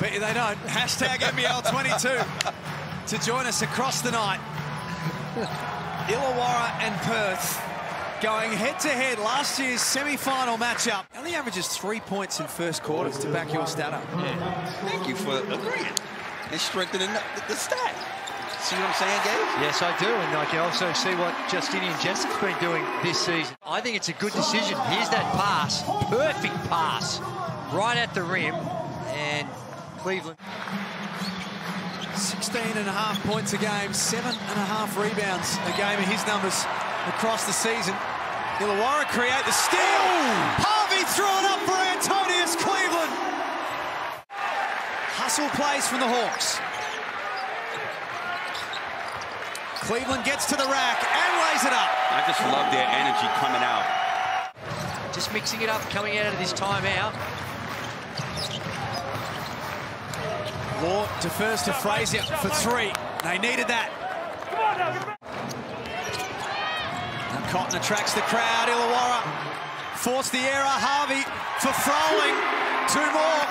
Bet you they don't. Hashtag NBL22 to join us across the night. Illawarra and Perth going head-to-head last year's semi-final matchup. Only averages 3 points in first quarters to back your stat up. Yeah. Thank you for agreeing and strengthening the stat. See what I'm saying, Gabe? Yes, I do, and I can also see what Justinian Jessup's been doing this season. I think it's a good decision. Here's that pass, perfect pass, right at the rim, and Cleveland. 16.5 points a game, 7.5 rebounds a game in his numbers across the season. Illawarra create the steal. Harvey thrown up for Antonius Cleveland. Hustle plays from the Hawks. Cleveland gets to the rack and lays it up. I just love their energy coming out. Just mixing it up, coming out of this timeout. Law defers to Frazier for three. They needed that. Now Cotton attracts the crowd. Illawarra forced the error. Harvey for throwing. Two more.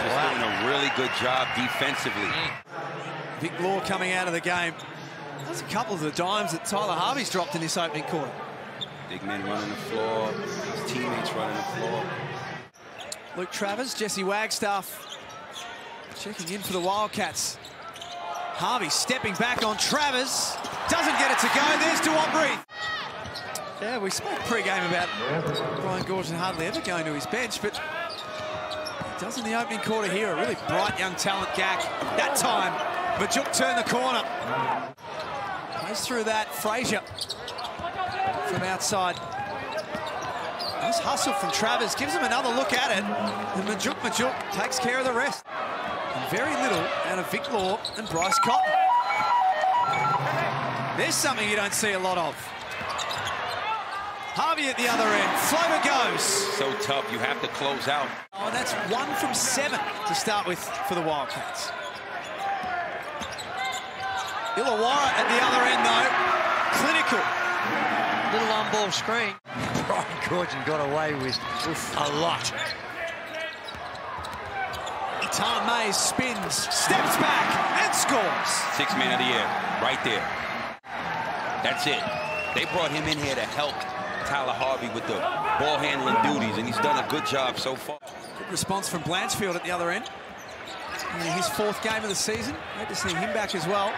Just doing a really good job defensively. Big Law coming out of the game. That's a couple of the dimes that Tyler Harvey's dropped in this opening quarter. Big men running the floor. His teammates running the floor. Luke Travers, Jesse Wagstaff checking in for the Wildcats. Harvey stepping back on Travers. Doesn't get it to go. There's DeWan. Yeah, we spoke pre-game about Brian Goorjian hardly ever going to his bench, but he does in the opening quarter here. A really bright young talent, Gak. That time, Majuk turned the corner. Plays through that. Frazier from outside. Nice hustle from Travers. Gives him another look at it. And Majuk takes care of the rest. And very little out of Vic Law and Bryce Cotton. There's something you don't see a lot of. Harvey at the other end. Floater goes. So tough. You have to close out. Oh, and that's 1 from 7 to start with for the Wildcats. Illawarra at the other end, though. Clinical. Little on-ball screen. Brian Goorjian got away with a lot. Tom Mays spins, steps back, and scores. 6th man of the year, right there. That's it. They brought him in here to help Tyler Harvey with the ball handling duties, and he's done a good job so far. Good response from Blanchfield at the other end. In his 4th game of the season. Great to see him back as well.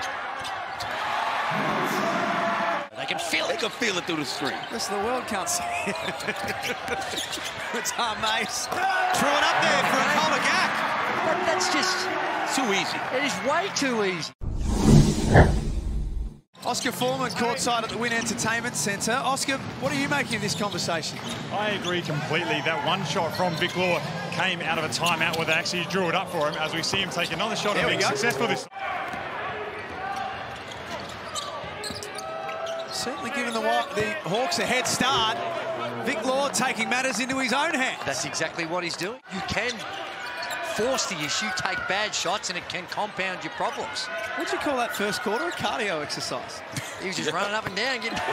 They can feel it. They can feel it through the screen. The rest of the world can't see it. It's Tom Mays. Threw it up there for a Colder Gak. That's just too easy. It is way too easy. Oscar Foreman courtside at the Wynn Entertainment Centre. Oscar, what are you making of this conversation? I agree completely. That one shot from Vic Law came out of a timeout where they actually drew it up for him, as we see him take another shot and being successful this. Certainly giving the Hawks a head start. Vic Law taking matters into his own hands. That's exactly what he's doing. You can force the issue, take bad shots, and it can compound your problems. What'd you call that first quarter? A cardio exercise. He was just running up and down, getting He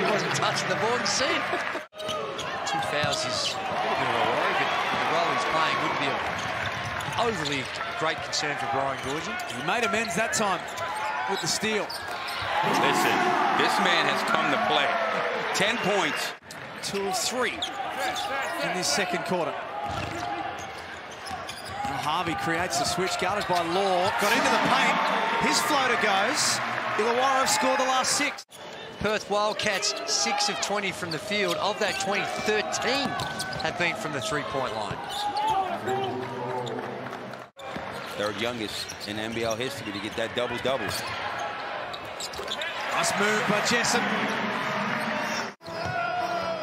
wasn't touching the ball and seeing it. 2 fouls is a little bit of a worry, but the role he's playing wouldn't be an overly great concern for Brian Goorjian. He made amends that time with the steal. Listen, this man has come to play. 10 points. 2 of 3 in this second quarter. Harvey creates the switch, guarded by Law. Got into the paint. His floater goes. Illawarra have scored the last 6. Perth Wildcats 6 of 20 from the field. Of that 20, 13 have been from the 3-point line. 3rd youngest in NBL history to get that double-double. Nice move by Jessup.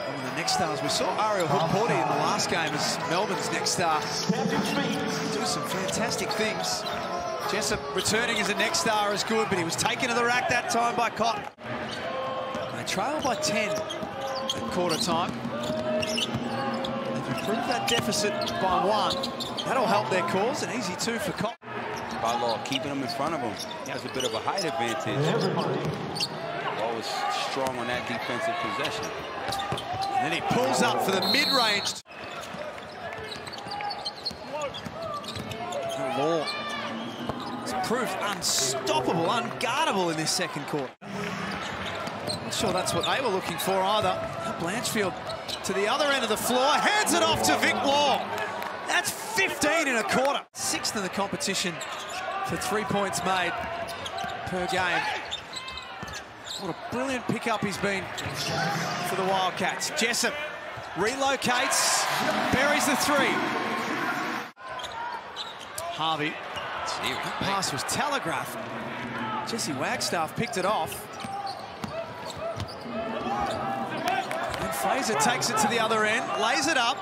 One of the next stars. We saw Ariel Hood-Porty in the last game as Melbourne's next star. Do some fantastic things. Jessup returning as a next star is good, but he was taken to the rack that time by Cotton. They trail by 10 at quarter time. They've improved that deficit by 1. That'll help their cause. An easy 2 for Cotton. By Law, keeping him in front of him. He has a bit of a height advantage. Law was strong on that defensive possession. And then he pulls up for the mid-range. Law has proved unstoppable, unguardable in this second quarter. Not sure that's what they were looking for either. Now Blanchfield to the other end of the floor, hands it off to Vic Law. That's 15 in a quarter. 6th in the competition for 3 points made per game. What a brilliant pickup he's been for the Wildcats. Jessup relocates, buries the 3. Harvey. That pass was telegraphed. Jesse Wagstaff picked it off. And Fraser takes it to the other end, lays it up.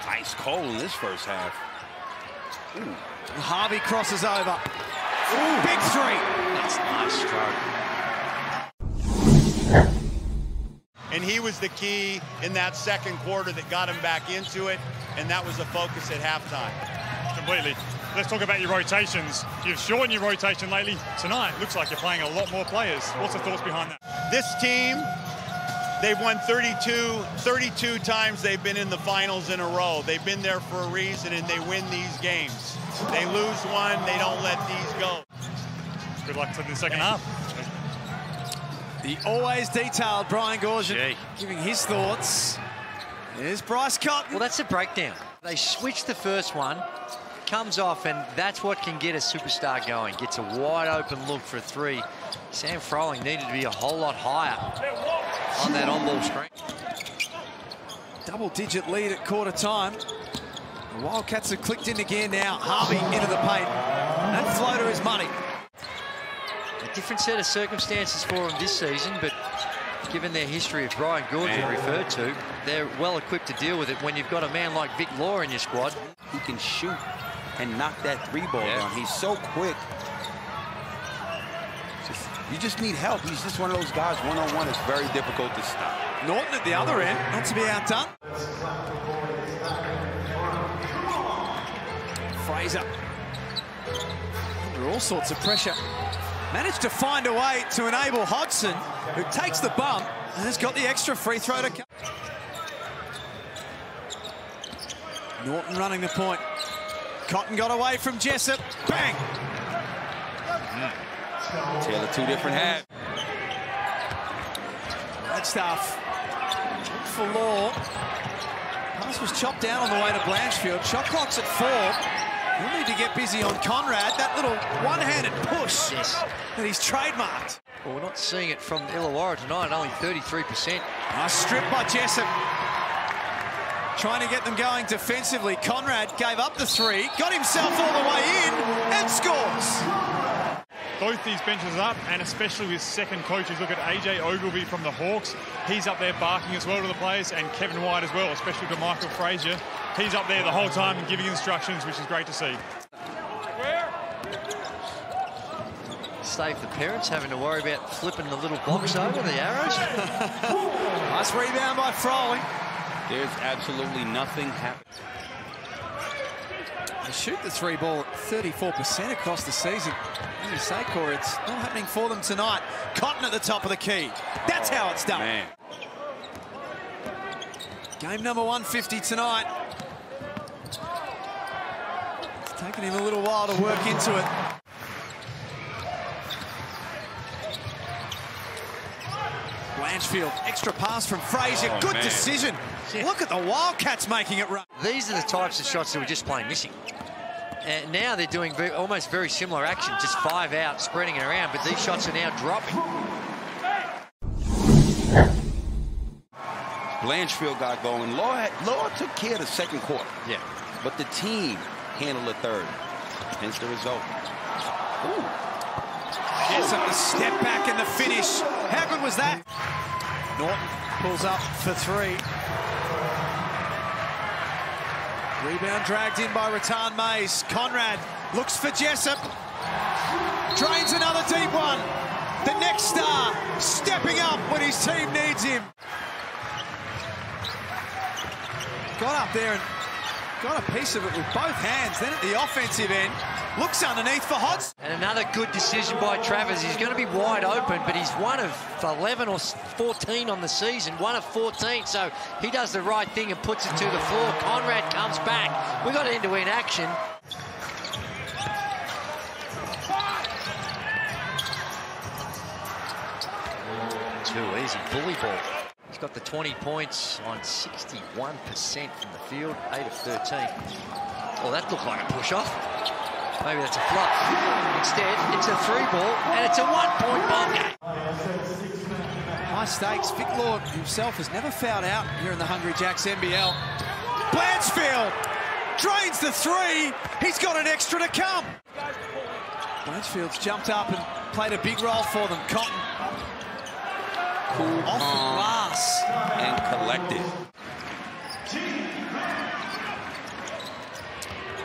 Ice cold in this first half. Ooh. Harvey crosses over. Ooh, big 3. That's nice stroke. And he was the key in that second quarter that got him back into it, and that was a focus at halftime. Completely. Let's talk about your rotations. You've shortened your rotation lately. Tonight, looks like you're playing a lot more players. What's the thoughts behind that? This team, they've won 32 times they've been in the finals in a row. They've been there for a reason, and they win these games. They lose one, they don't let these go. Good luck to the second half. The always detailed Brian Goorjian giving his thoughts. There's Bryce Cotton. Well, that's a breakdown. They switch the first one, comes off, and that's what can get a superstar going. Gets a wide open look for a 3. Sam Froling needed to be a whole lot higher on that on-ball screen. Double-digit lead at quarter time. The Wildcats have clicked in again now. Harvey into the paint. That floater is money. A different set of circumstances for them this season, but given their history of Brian Goorjian referred to, they're well equipped to deal with it when you've got a man like Vic Law in your squad. He can shoot and knock that 3 ball down. He's so quick. You just need help. He's just one of those guys, one-on-one, it's very difficult to stop. Norton at the other end, not to be outdone. Fraser, under all sorts of pressure, managed to find a way to enable Hodgson, who takes the bump and has got the extra free throw to come. Norton running the point. Cotton got away from Jessup. Bang! Tale of 2 different halves. Wagstaff for Law. Pass was chopped down on the way to Blanchfield. Shot clock's at 4. He'll need to get busy on Conrad. That little one-handed push that he's trademarked. Well, we're not seeing it from Illawarra tonight, only 33%. Nice strip by Jessup. Trying to get them going defensively. Conrad gave up the 3, got himself all the way in, and scores. Both these benches up, and especially with second coaches. Look at AJ Ogilvy from the Hawks. He's up there barking as well to the players, and Kevin White as well, especially to Michael Frazier. He's up there the whole time giving instructions, which is great to see. Save the parents having to worry about flipping the little box over the arrows. Nice rebound by Froling. There's absolutely nothing happening. They shoot the 3 ball at 34% across the season. As you say, Corey, it's not happening for them tonight. Cotton at the top of the key. That's how it's done. Man. Game number 150 tonight. It's taken him a little while to work into it. Blanchfield, extra pass from Frazier. Good decision. Look at the Wildcats making it run. These are the types of shots that were just plain missing. And now they're doing almost very similar action, just 5 out, spreading it around, but these shots are now dropping. Blanchfield got going. Law took care of the second quarter. Yeah. But the team handled the third. Hence the result. Ooh. Jessup, the step back and the finish. How good was that? Norton pulls up for 3. Rebound dragged in by Rattan Mays. Conrad looks for Jessup. Drains another deep one. The next star stepping up when his team needs him. Got up there and got a piece of it with both hands. Then at the offensive end, Looks underneath for Hodgson. And another good decision by Travers. He's going to be wide open, but he's 1 of 11 or 14 on the season. 1 of 14, so he does the right thing and puts it to the floor. Conrad comes back. We got end-to-end action. Too easy. Bully ball. He's got the 20 points on 61% from the field, 8 of 13. Well, that looked like a push-off. Maybe that's a fluff. Instead, it's a 3-ball, and it's a 1-point ball game. High stakes. Vic Lord himself has never fouled out here in the Hungry Jacks NBL. Blanchfield drains the 3. He's got an extra to come. Blanchfield's jumped up and played a big role for them. Cotton. Cool, off the glass and collected.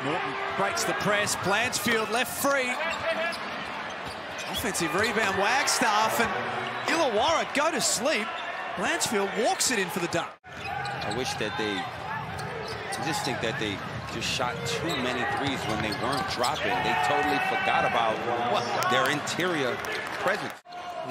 Norton breaks the press. Blanchfield left free. Offensive rebound, Wagstaff, and Illawarra go to sleep. Blanchfield walks it in for the dunk. I wish that I just think that they just shot too many threes when they weren't dropping. They totally forgot about their interior presence.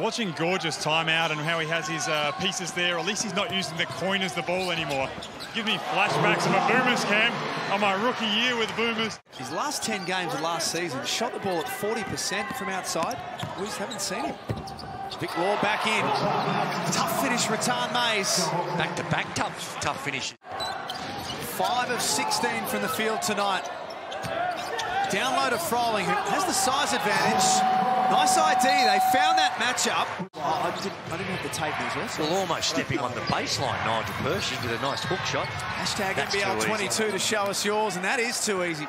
Watching Gorgeous timeout and how he has his pieces there, at least he's not using the coin as the ball anymore. Give me flashbacks of a Boomers camp on my rookie year with the Boomers. His last 10 games of last season, shot the ball at 40% from outside. We just haven't seen him. Vic Law back in. Tough finish, Rattan Mays. Back-to-back tough finish. 5 of 16 from the field tonight. Down low to Froling, who has the size advantage. Nice ID. They found that matchup. I didn't have the tape as well. Well, almost stepping on the baseline, Nigel Pershing with a nice hook shot. Hashtag NBL 22 to show us yours, and that is too easy.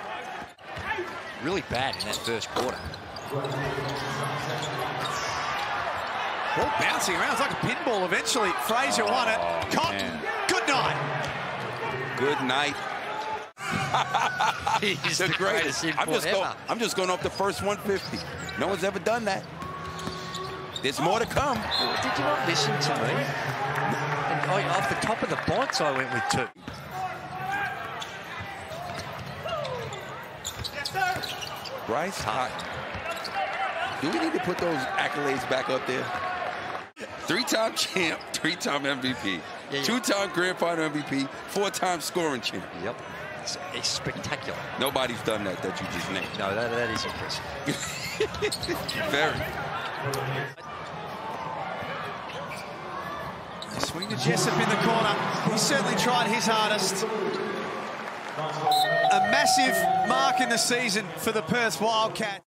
Really bad in that first quarter. Ball bouncing around. It's like a pinball eventually. Frazier won it. Cotton, man. Good night. Good night. He's the greatest import ever. I'm just going off the first 150. No one's ever done that. There's more to come. Did you not listen to me? And off the top of the bounce, I went with 2. Bryce Cotton. Do we need to put those accolades back up there? 3-time champ, 3-time MVP, 2-time grand final MVP, 4-time scoring champ. Yep. It's spectacular. Nobody's done that you just named. No, that is impressive. Very. Swing to Jessup in the corner. He certainly tried his hardest. A massive mark in the season for the Perth Wildcats.